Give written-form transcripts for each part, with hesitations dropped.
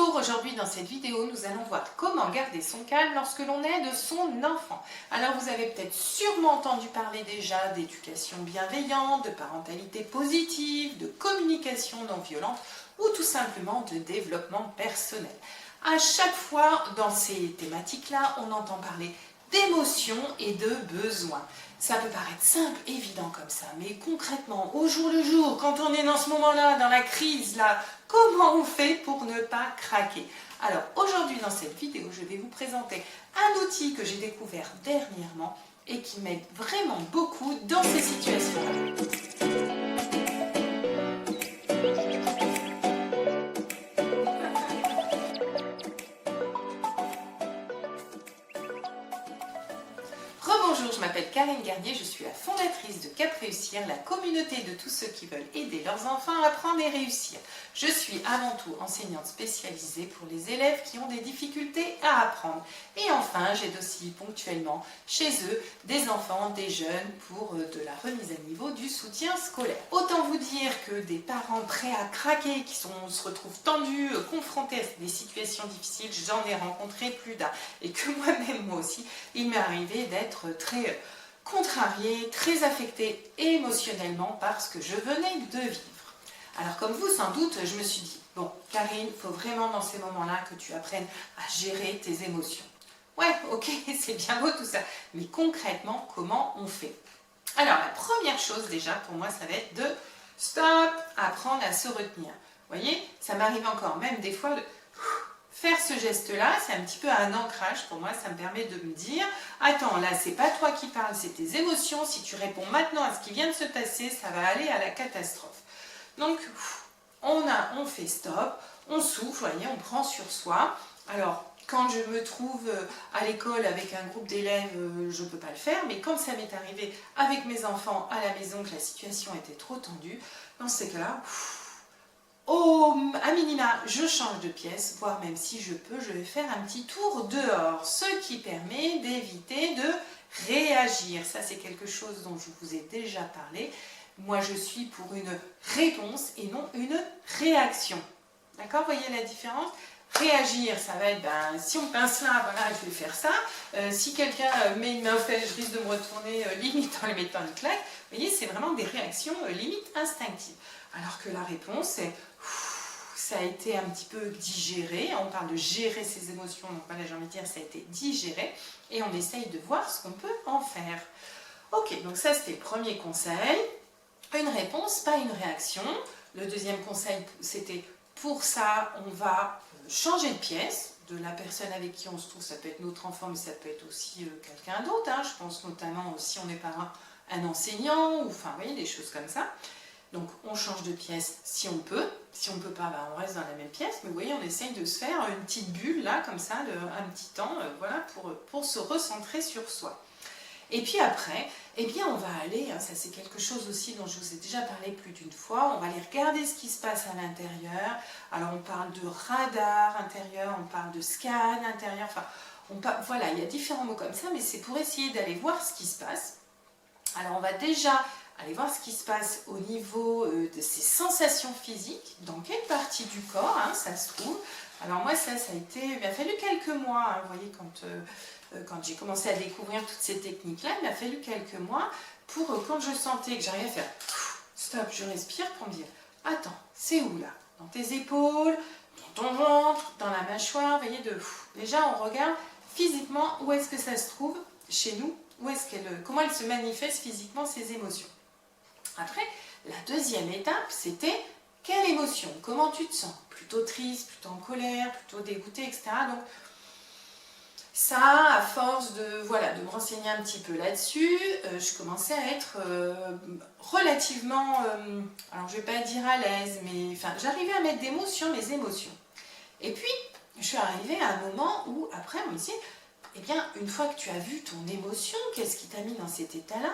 Bonjour, aujourd'hui dans cette vidéo nous allons voir comment garder son calme lorsque l'on aide son enfant. Alors vous avez peut-être sûrement entendu parler déjà d'éducation bienveillante, de parentalité positive, de communication non violente ou tout simplement de développement personnel. À chaque fois dans ces thématiques-là, on entend parler d'émotions et de besoins. Ça peut paraître simple, évident comme ça, mais concrètement, au jour le jour, quand on est dans ce moment-là, dans la crise, là, comment on fait pour ne pas craquer? Alors aujourd'hui dans cette vidéo, je vais vous présenter un outil que j'ai découvert dernièrement et qui m'aide vraiment beaucoup dans ces situations-là. Rebonjour, je m'appelle Karine Garnier, je suis la fondatrice de Cap Réussir, la communauté de tous ceux qui veulent aider leurs enfants à apprendre et réussir. Je suis avant tout enseignante spécialisée pour les élèves qui ont des difficultés à apprendre. Et enfin, j'aide aussi ponctuellement chez eux des enfants, des jeunes pour de la remise à niveau du soutien scolaire. Autant vous dire que des parents prêts à craquer, qui se retrouvent tendus, confrontés à des situations difficiles, j'en ai rencontré plus d'un. Et que moi aussi, il m'est arrivé d'être très contrariée, très affectée émotionnellement par ce que je venais de vivre. Alors comme vous sans doute, je me suis dit, bon Karine, il faut vraiment dans ces moments-là que tu apprennes à gérer tes émotions. Ouais, ok, c'est bien beau tout ça, mais concrètement, comment on fait? Alors la première chose déjà pour moi, ça va être de stop, apprendre à se retenir. Vous voyez, ça m'arrive encore même des fois de faire ce geste-là, c'est un petit peu un ancrage pour moi, ça me permet de me dire attends, là c'est pas toi qui parles, c'est tes émotions, si tu réponds maintenant à ce qui vient de se passer, ça va aller à la catastrophe. Donc on fait stop, on souffle, vous voyez, on prend sur soi. Alors quand je me trouve à l'école avec un groupe d'élèves, je ne peux pas le faire, mais quand ça m'est arrivé avec mes enfants à la maison, que la situation était trop tendue, dans ces cas-là, à minima, je change de pièce, voire même si je peux, je vais faire un petit tour dehors, ce qui permet d'éviter de réagir. Ça, c'est quelque chose dont je vous ai déjà parlé. Moi, je suis pour une réponse et non une réaction. D'accord? Vous voyez la différence? Réagir, ça va être, si on pince là, voilà, je vais faire ça. Si quelqu'un met une main aux fesses, je risque de me retourner limite en lui mettant une claque. Vous voyez, c'est vraiment des réactions limite instinctives. Alors que la réponse, c'est ça a été un petit peu digéré. On parle de gérer ses émotions, donc voilà, j'ai envie de dire, ça a été digéré. Et on essaye de voir ce qu'on peut en faire. Ok, donc ça c'était le premier conseil. Une réponse, pas une réaction. Le deuxième conseil, c'était pour ça, on va changer de pièce de la personne avec qui on se trouve. Ça peut être notre enfant, mais ça peut être aussi quelqu'un d'autre. Hein. Je pense notamment si on est parent, un enseignant, ou enfin, vous voyez, des choses comme ça. Donc, on change de pièce si on peut. Si on ne peut pas, on reste dans la même pièce. Mais vous voyez, on essaye de se faire une petite bulle, là, comme ça, un petit temps, voilà, pour se recentrer sur soi. Et puis après, eh bien on va aller, ça c'est quelque chose aussi dont je vous ai déjà parlé plus d'une fois, on va aller regarder ce qui se passe à l'intérieur. Alors on parle de radar intérieur, on parle de scan intérieur, enfin voilà, il y a différents mots comme ça, mais c'est pour essayer d'aller voir ce qui se passe. Alors on va déjà aller voir ce qui se passe au niveau de ces sensations physiques, dans quelle partie du corps ça se trouve. Alors moi ça a été, il m'a fallu quelques mois, vous voyez, quand j'ai commencé à découvrir toutes ces techniques-là, il m'a fallu quelques mois pour, quand je sentais que j'arrivais à faire stop, je respire, pour me dire attends, c'est où là? Dans tes épaules, dans ton ventre, dans la mâchoire, vous voyez, déjà on regarde physiquement où est-ce que ça se trouve chez nous, comment elle se manifeste physiquement ces émotions. Après, la deuxième étape, c'était quelle émotion? Comment tu te sens? Plutôt triste, plutôt en colère, plutôt dégoûté, etc. Donc, ça, à force de me renseigner un petit peu là-dessus, je commençais à être relativement, alors je ne vais pas dire à l'aise, mais enfin, j'arrivais à mettre des mots sur mes émotions. Et puis, je suis arrivée à un moment où, après, on me dit, eh bien, une fois que tu as vu ton émotion, qu'est-ce qui t'a mis dans cet état-là?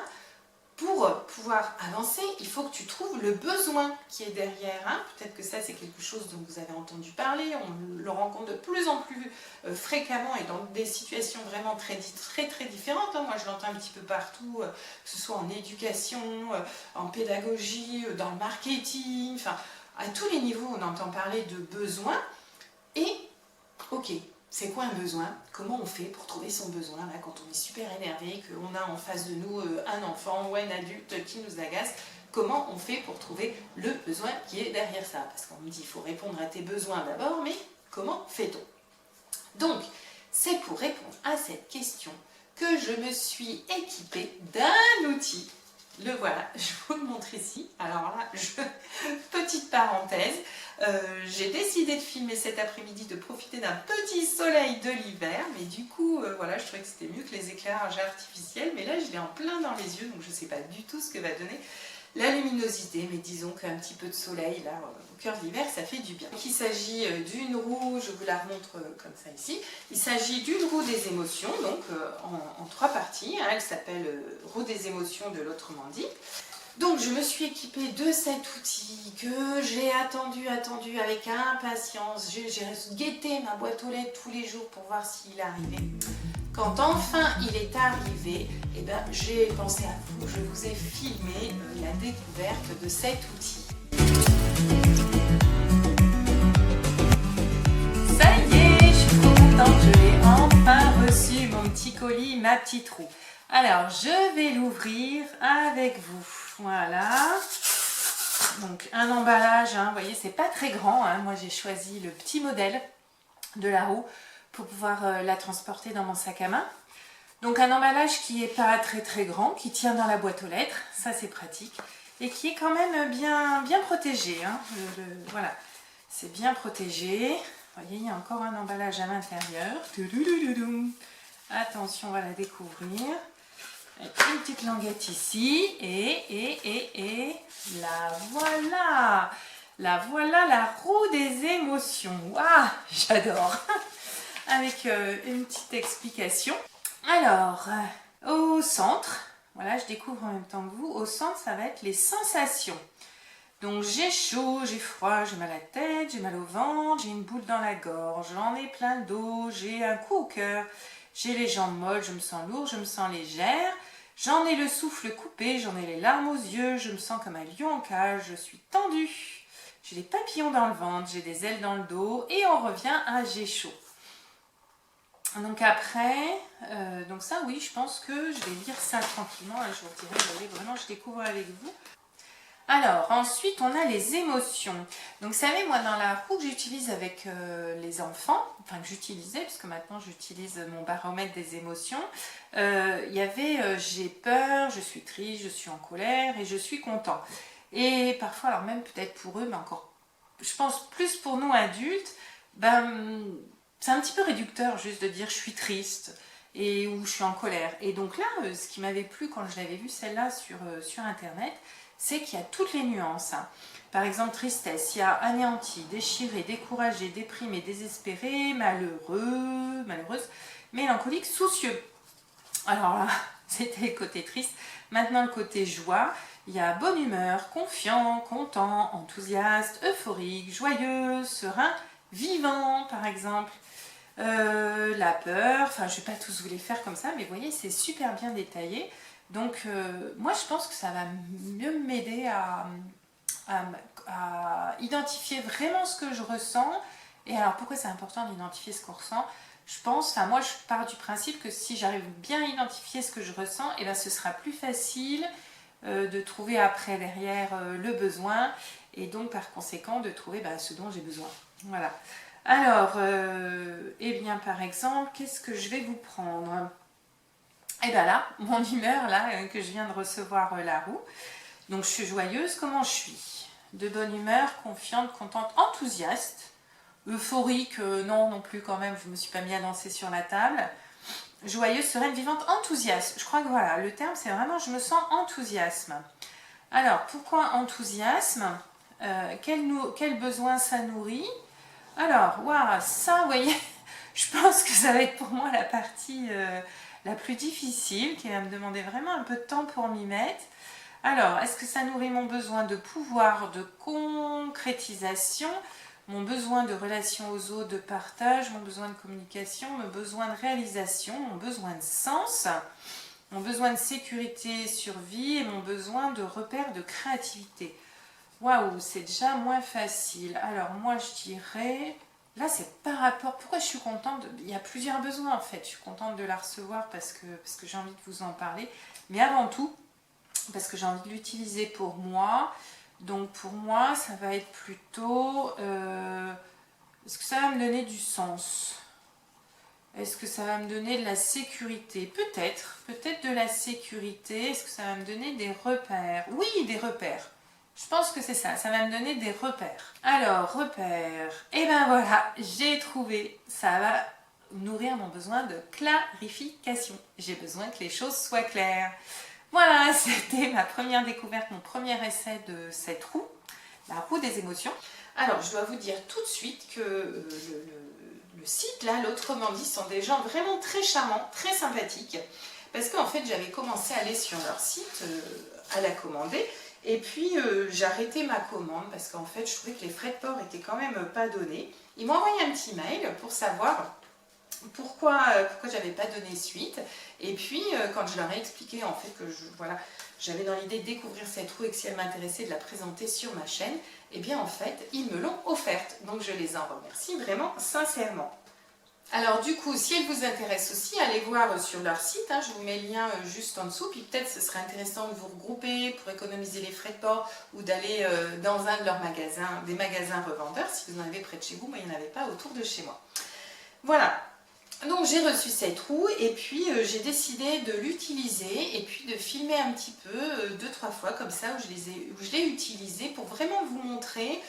Pour pouvoir avancer, il faut que tu trouves le besoin qui est derrière. Peut-être que ça, c'est quelque chose dont vous avez entendu parler. On le rencontre de plus en plus fréquemment et dans des situations vraiment très différentes. Moi, je l'entends un petit peu partout, que ce soit en éducation, en pédagogie, dans le marketing. Enfin, à tous les niveaux, on entend parler de besoins. Et, ok, c'est quoi un besoin? Comment on fait pour trouver son besoin là, quand on est super énervé, qu'on a en face de nous un enfant ou un adulte qui nous agace? Comment on fait pour trouver le besoin qui est derrière ça? Parce qu'on me dit qu'il faut répondre à tes besoins d'abord, mais comment fait-on? Donc, c'est pour répondre à cette question que je me suis équipée d'un outil. Le voilà, je vous le montre ici. Alors là, petite parenthèse, j'ai décidé de filmer cet après-midi, de profiter d'un petit soleil de l'hiver, mais du coup, voilà, je trouvais que c'était mieux que les éclairages artificiels, mais là, je l'ai en plein dans les yeux, donc je ne sais pas du tout ce que va donner la luminosité, mais disons qu'un petit peu de soleil, là, au cœur de l'hiver, ça fait du bien. Donc, il s'agit d'une roue, je vous la remontre comme ça ici, il s'agit d'une roue des émotions, donc en 3 parties, hein, elle s'appelle roue des émotions de l'autrement dit. Donc je me suis équipée de cet outil que j'ai attendu avec impatience, j'ai guetté ma boîte aux lettres tous les jours pour voir s'il arrivait. Quand enfin il est arrivé, eh ben, j'ai pensé à vous, je vous ai filmé la découverte de cet outil. Ça y est, je suis trop contente, je l'ai enfin reçu, mon petit colis, ma petite roue. Alors, je vais l'ouvrir avec vous. Voilà. Donc, un emballage, hein, vous voyez, c'est pas très grand. Hein. Moi, j'ai choisi le petit modèle de la roue pour pouvoir la transporter dans mon sac à main. Donc un emballage qui n'est pas très grand, qui tient dans la boîte aux lettres, ça c'est pratique, et qui est quand même bien protégé. Hein. Voilà, c'est bien protégé. Vous voyez, il y a encore un emballage à l'intérieur. Attention, on va la découvrir. Avec une petite languette ici, et la voilà. La voilà, la roue des émotions. Waouh, j'adore. Avec une petite explication. Alors, au centre, voilà, je découvre en même temps que vous, au centre, ça va être les sensations. Donc, j'ai chaud, j'ai froid, j'ai mal à la tête, j'ai mal au ventre, j'ai une boule dans la gorge, j'en ai plein le dos, j'ai un coup au cœur, j'ai les jambes molles, je me sens lourde, je me sens légère, j'en ai le souffle coupé, j'en ai les larmes aux yeux, je me sens comme un lion en cage, je suis tendue, j'ai des papillons dans le ventre, j'ai des ailes dans le dos, et on revient à j'ai chaud. Donc après, donc ça oui, je pense que je vais lire ça tranquillement, je vous dirai, vous voyez, vraiment je découvre avec vous. Alors ensuite on a les émotions. Donc vous savez, moi dans la roue que j'utilise avec les enfants, enfin que j'utilisais, puisque maintenant j'utilise mon baromètre des émotions, il y avait j'ai peur, je suis triste, je suis en colère et je suis content. Et parfois, alors même peut-être pour eux, mais encore, je pense plus pour nous adultes, ben... c'est un petit peu réducteur juste de dire je suis triste et ou je suis en colère. Et donc là, ce qui m'avait plu quand je l'avais vue celle-là sur internet, c'est qu'il y a toutes les nuances. Hein. Par exemple, tristesse, il y a anéanti, déchiré, découragé, déprimé, désespéré, malheureux, malheureuse, mélancolique, soucieux. Alors là, c'était le côté triste. Maintenant, le côté joie. Il y a bonne humeur, confiant, content, enthousiaste, euphorique, joyeux, serein, vivant, par exemple. La peur, enfin, je ne vais pas tous vous les faire comme ça, mais vous voyez, c'est super bien détaillé. Donc, moi, je pense que ça va mieux m'aider à identifier vraiment ce que je ressens. Et alors, pourquoi c'est important d'identifier ce qu'on ressent? Je pense, enfin moi je pars du principe que si j'arrive bien à identifier ce que je ressens, et ben ce sera plus facile de trouver après derrière le besoin et donc par conséquent de trouver ce dont j'ai besoin. Voilà. Alors, eh bien par exemple, qu'est-ce que je vais vous prendre? Et bien là, mon humeur là que je viens de recevoir la roue. Donc je suis joyeuse, comment je suis? De bonne humeur, confiante, contente, enthousiaste. Euphorique, non plus quand même, je ne me suis pas mis à danser sur la table. Joyeuse, sereine, vivante, enthousiaste. Je crois que voilà, le terme c'est vraiment je me sens enthousiasme. Alors, pourquoi enthousiasme? Quel besoin ça nourrit? Alors, waouh, ça, vous voyez, je pense que ça va être pour moi la partie la plus difficile, qui va me demander vraiment un peu de temps pour m'y mettre. Alors, est-ce que ça nourrit mon besoin de pouvoir, de concrétisation, mon besoin de relation aux autres, de partage, mon besoin de communication, mon besoin de réalisation, mon besoin de sens, mon besoin de sécurité, survie et mon besoin de repère de créativité? Waouh, c'est déjà moins facile. Alors moi je dirais, Là, c'est par rapport... Pourquoi je suis contente Il y a plusieurs besoins en fait. Je suis contente de la recevoir parce que j'ai envie de vous en parler. Mais avant tout, parce que j'ai envie de l'utiliser pour moi. Donc pour moi, ça va être plutôt... est-ce que ça va me donner du sens? Est-ce que ça va me donner de la sécurité? Peut-être de la sécurité. Est-ce que ça va me donner des repères? Oui, des repères. Je pense que c'est ça, ça va me donner des repères. Alors, repères, et ben voilà, j'ai trouvé, ça va nourrir mon besoin de clarification. J'ai besoin que les choses soient claires. Voilà, c'était ma première découverte, mon premier essai de cette roue, la roue des émotions. Alors, je dois vous dire tout de suite que le site, là, l'autrement dit, sont des gens vraiment très charmants, très sympathiques. Parce qu'en fait, j'avais commencé à aller sur leur site, à la commander. Et puis j'ai arrêté ma commande parce qu'en fait je trouvais que les frais de port étaient quand même pas donnés. Ils m'ont envoyé un petit mail pour savoir pourquoi j'avais pas donné suite. Et puis quand je leur ai expliqué en fait que voilà, j'avais dans l'idée de découvrir cette roue et que si elle m'intéressait de la présenter sur ma chaîne, et bien en fait ils me l'ont offerte. Donc je les en remercie vraiment sincèrement. Alors du coup, si elle vous intéresse aussi, allez voir sur leur site, hein, je vous mets le lien juste en dessous, puis peut-être ce serait intéressant de vous regrouper pour économiser les frais de port ou d'aller dans un de leurs magasins, des magasins revendeurs, si vous en avez près de chez vous, moi il n'y en avait pas autour de chez moi. Voilà, donc j'ai reçu cette roue et puis j'ai décidé de l'utiliser et puis de filmer un petit peu 2-3 fois comme ça où je l'ai utilisé pour vraiment vous montrer...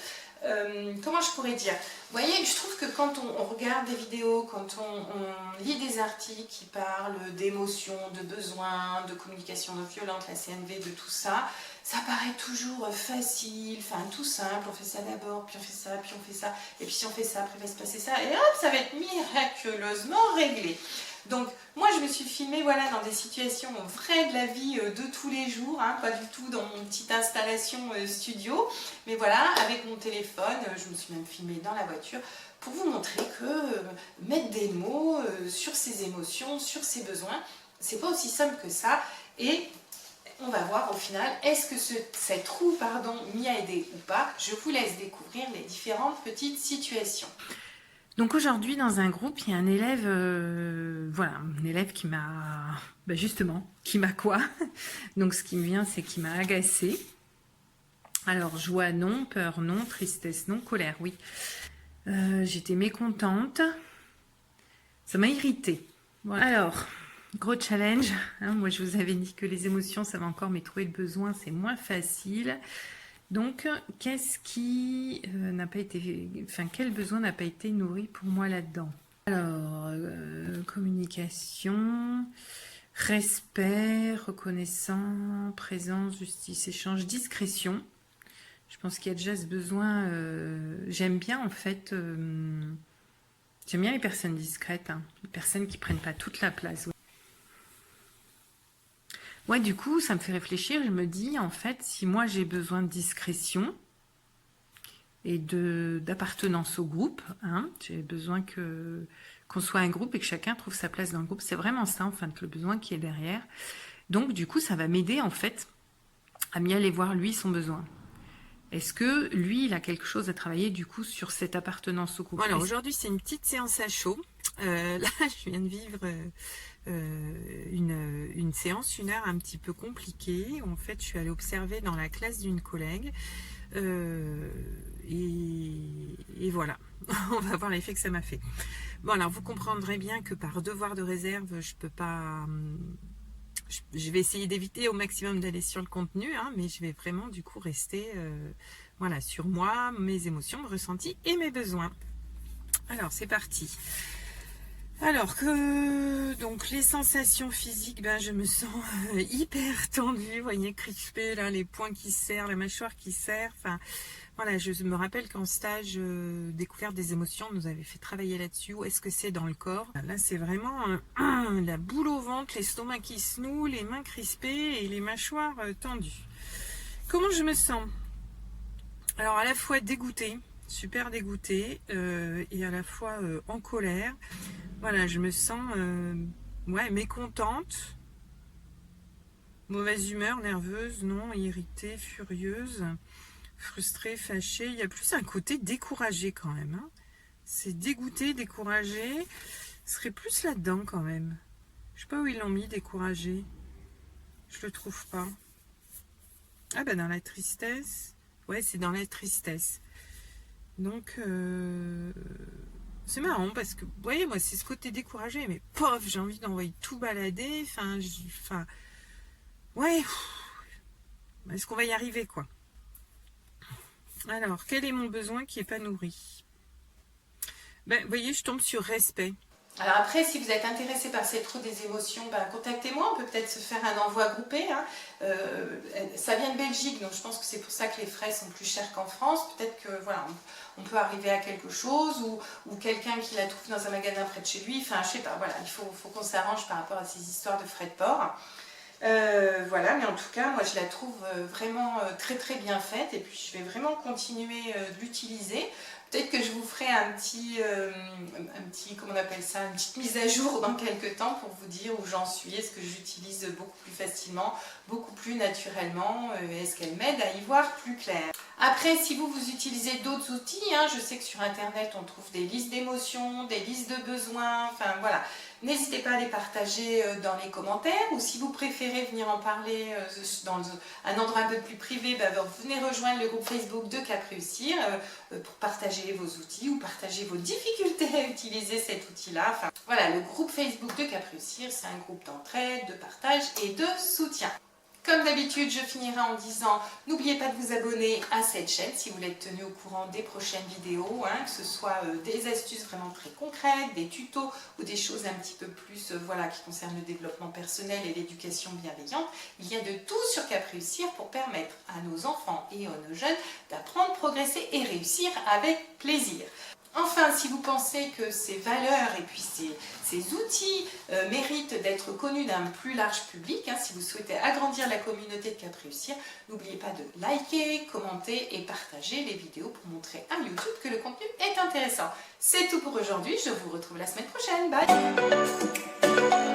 comment je pourrais dire? Vous voyez, je trouve que quand on regarde des vidéos, quand on lit des articles qui parlent d'émotions, de besoins, de communication non violente, la CNV, de tout ça, ça paraît toujours facile, enfin tout simple, on fait ça d'abord, puis on fait ça, puis on fait ça, et puis si on fait ça, après il va se passer ça, et hop, ça va être miraculeusement réglé. Donc moi je me suis filmée voilà, dans des situations vraies de la vie de tous les jours, hein, pas du tout dans mon petite installation studio, mais voilà, avec mon téléphone, je me suis même filmée dans la voiture pour vous montrer que mettre des mots sur ses émotions, sur ses besoins, c'est pas aussi simple que ça. Et on va voir au final, est-ce que cette roue m'y a aidé ou pas? Je vous laisse découvrir les différentes petites situations. Donc aujourd'hui dans un groupe, il y a un élève, voilà, un élève qui m'a, justement, qui m'a quoi? Donc ce qui me vient, c'est qu'il m'a agacée. Alors joie non, peur non, tristesse non, colère oui. J'étais mécontente, ça m'a irritée. Voilà. Alors, gros challenge, hein, moi je vous avais dit que les émotions ça va encore, mais trouver le besoin c'est moins facile. Donc, qu'est-ce qui n'a pas été, enfin, quel besoin n'a pas été nourri pour moi là-dedans? Alors, communication, respect, reconnaissant, présence, justice, échange, discrétion. Je pense qu'il y a déjà ce besoin. J'aime bien en fait, j'aime bien les personnes discrètes, hein, les personnes qui prennent pas toute la place. Ouais. Ouais, du coup, ça me fait réfléchir. Je me dis, en fait, si moi j'ai besoin de discrétion et d'appartenance au groupe, hein, j'ai besoin qu'on soit un groupe et que chacun trouve sa place dans le groupe. C'est vraiment ça, en fait, le besoin qui est derrière. Donc, du coup, ça va m'aider, en fait, à mieux aller voir, lui, son besoin. Est-ce que, lui, il a quelque chose à travailler, du coup, sur cette appartenance au groupe? Voilà, aujourd'hui, c'est une petite séance à chaud. Là, je viens de vivre... une séance, une heure un petit peu compliquée. En fait, je suis allée observer dans la classe d'une collègue et voilà, on va voir l'effet que ça m'a fait. Bon, alors vous comprendrez bien que par devoir de réserve, je peux pas... Je vais essayer d'éviter au maximum d'aller sur le contenu, hein, mais je vais vraiment du coup rester voilà, sur moi, mes émotions, mes ressentis et mes besoins. Alors, c'est parti. Alors que donc les sensations physiques, je me sens hyper tendue, vous voyez, crispée, là, les poings qui serrent, la mâchoire qui serre, enfin voilà, je me rappelle qu'en stage découverte des émotions, on nous avait fait travailler là-dessus, où est-ce que c'est dans le corps? Là c'est vraiment la boule au ventre, l'estomac qui se noue, les mains crispées et les mâchoires tendues. Comment je me sens? Alors à la fois dégoûtée, super dégoûtée, et à la fois en colère. Voilà, je me sens ouais, mécontente, mauvaise humeur, nerveuse, non, irritée, furieuse, frustrée, fâchée. Il y a plus un côté découragé quand même. Hein. c'est dégoûté, découragé. Ce serait plus là-dedans quand même. Je sais pas où ils l'ont mis, découragé. Je le trouve pas. Ah ben dans la tristesse. Ouais, c'est dans la tristesse. Donc, c'est marrant parce que, vous voyez, moi, c'est ce côté découragé. Mais pof, j'ai envie d'envoyer tout balader. Enfin, ouais. Est-ce qu'on va y arriver, quoi? Alors, quel est mon besoin qui n'est pas nourri? Ben, vous voyez, je tombe sur respect. Alors après, si vous êtes intéressé par cette roue des émotions, ben, contactez-moi, on peut peut-être se faire un envoi groupé. Hein. Ça vient de Belgique, donc je pense que c'est pour ça que les frais sont plus chers qu'en France. Peut-être que voilà, on peut arriver à quelque chose, ou quelqu'un qui la trouve dans un magasin près de chez lui. Enfin, je sais pas, voilà, il faut qu'on s'arrange par rapport à ces histoires de frais de port. Voilà, mais en tout cas, moi je la trouve vraiment très très bien faite, et puis je vais vraiment continuer de l'utiliser. Peut-être que je vous ferai un petit, comment on appelle ça, une petite mise à jour dans quelques temps pour vous dire où j'en suis, est-ce que j'utilise beaucoup plus facilement, beaucoup plus naturellement, est-ce qu'elle m'aide à y voir plus clair. Après, si vous utilisez d'autres outils, hein, je sais que sur internet on trouve des listes d'émotions, des listes de besoins, enfin voilà. N'hésitez pas à les partager dans les commentaires, ou si vous préférez venir en parler dans un endroit un peu plus privé, venez rejoindre le groupe Facebook de Cap Réussir pour partager vos outils ou partager vos difficultés à utiliser cet outil-là. Enfin, voilà, le groupe Facebook de Cap Réussir, c'est un groupe d'entraide, de partage et de soutien. Comme d'habitude, je finirai en disant, n'oubliez pas de vous abonner à cette chaîne si vous voulez être tenu au courant des prochaines vidéos, hein, que ce soit des astuces vraiment très concrètes, des tutos ou des choses un petit peu plus voilà, qui concernent le développement personnel et l'éducation bienveillante. Il y a de tout sur Cap Réussir pour permettre à nos enfants et à nos jeunes d'apprendre, progresser et réussir avec plaisir. Enfin, si vous pensez que ces valeurs et puis ces outils méritent d'être connus d'un plus large public, hein, si vous souhaitez agrandir la communauté de Cap Réussir, n'oubliez pas de liker, commenter et partager les vidéos pour montrer à YouTube que le contenu est intéressant. C'est tout pour aujourd'hui, je vous retrouve la semaine prochaine. Bye!